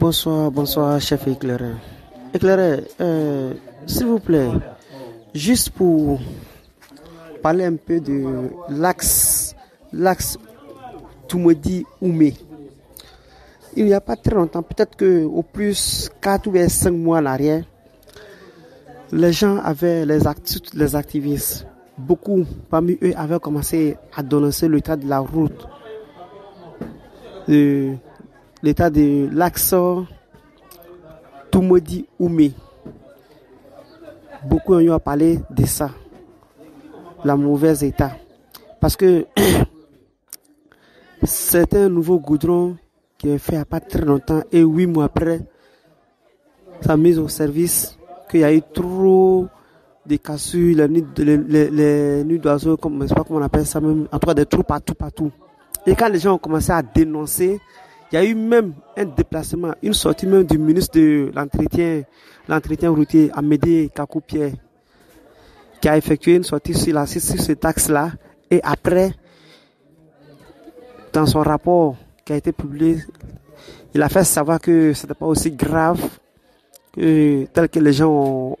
Bonsoir, bonsoir, chef éclaireur. Éclaireur, s'il vous plaît, juste pour parler un peu de l'axe Toumodi-Oumé. Il n'y a pas très longtemps, peut-être que au plus 4 ou 5 mois en arrière, les gens avaient les activistes. Beaucoup parmi eux avaient commencé à dénoncer l'état de la route, l'état de l'axe Toumodi-Oumé. Beaucoup ont eu à parler de ça, la mauvaise état. Parce que c'est un nouveau goudron qui est fait il n'y a pas très longtemps et 8 mois après sa mise au service, qu'il y a eu trop de cassures, les nids d'oiseaux, je ne sais pas comment on appelle ça même, en tout cas des trous partout. Et quand les gens ont commencé à dénoncer, il y a eu même un déplacement, une sortie même du ministre de l'entretien routier, Amédée Kakou-Pierre, qui a effectué une sortie sur cet axe-là. Et après, dans son rapport qui a été publié, il a fait savoir que ce n'était pas aussi grave tel que les gens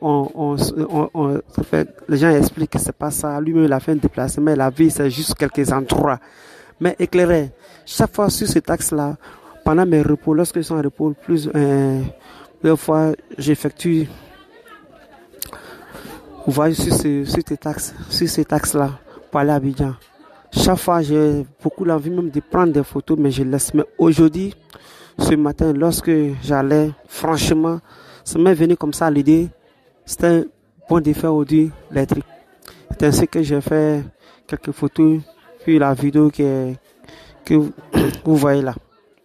les gens expliquent que c'est pas ça. Lui-même, il a fait un déplacement, la vie, c'est juste quelques endroits. Mais éclairé, chaque fois sur cet axe-là, pendant mes repos, lorsque je suis en repos, plusieurs fois, j'effectue, vous voyez, sur cet axe-là, pour aller à Abidjan. Chaque fois, j'ai beaucoup l'envie même de prendre des photos, mais je laisse. Mais aujourd'hui, ce matin, lorsque j'allais, franchement, ça m'est venu comme ça l'idée. C'était bon de faire aujourd'hui les trucs. C'est ainsi que j'ai fait quelques photos, puis la vidéo que vous voyez là.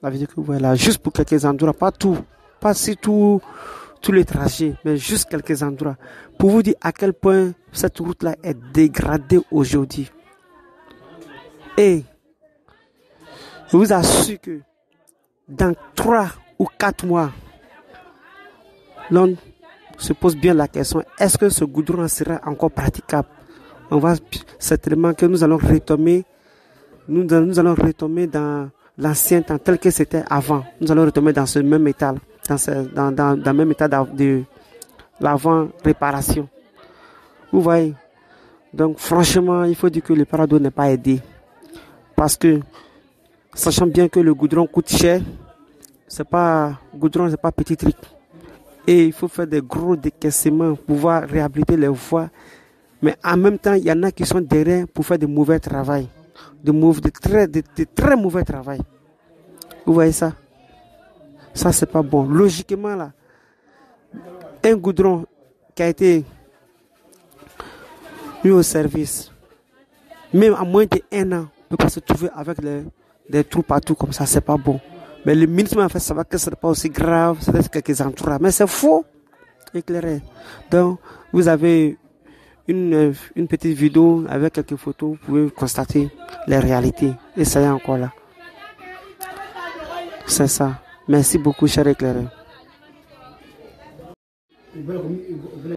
La vidéo que vous voyez là, juste pour quelques endroits, pas tout, pas si tous les trajets, mais juste quelques endroits. Pour vous dire à quel point cette route-là est dégradée aujourd'hui. Et je vous assure que dans 3 ou 4 mois, l'on se pose bien la question, est-ce que ce goudron sera encore praticable? On va certainement que nous allons retomber dans l'ancien temps tel que c'était avant. Nous allons retomber dans ce même état, dans le même état de l'avant réparation. Vous voyez? Donc franchement, il faut dire que le Parado n'est pas aidé. Parce que, sachant bien que le goudron coûte cher, c'est pas petit truc. Et il faut faire des gros décaissements pour pouvoir réhabiliter les voies. Mais en même temps, il y en a qui sont derrière pour faire de mauvais travail. De très mauvais travail. Vous voyez ça? Ça, c'est pas bon. Logiquement, là, un goudron qui a été mis au service, même à moins d'1 an, ne peut pas se trouver avec des trous partout comme ça, c'est pas bon. Mais le ministre m'a fait savoir que ce n'est pas aussi grave, c'est quelques endroits. Mais c'est faux, éclairé. Donc, vous avez une petite vidéo avec quelques photos, vous pouvez constater les réalités. Et ça y est encore là. C'est ça. Merci beaucoup, cher éclairé.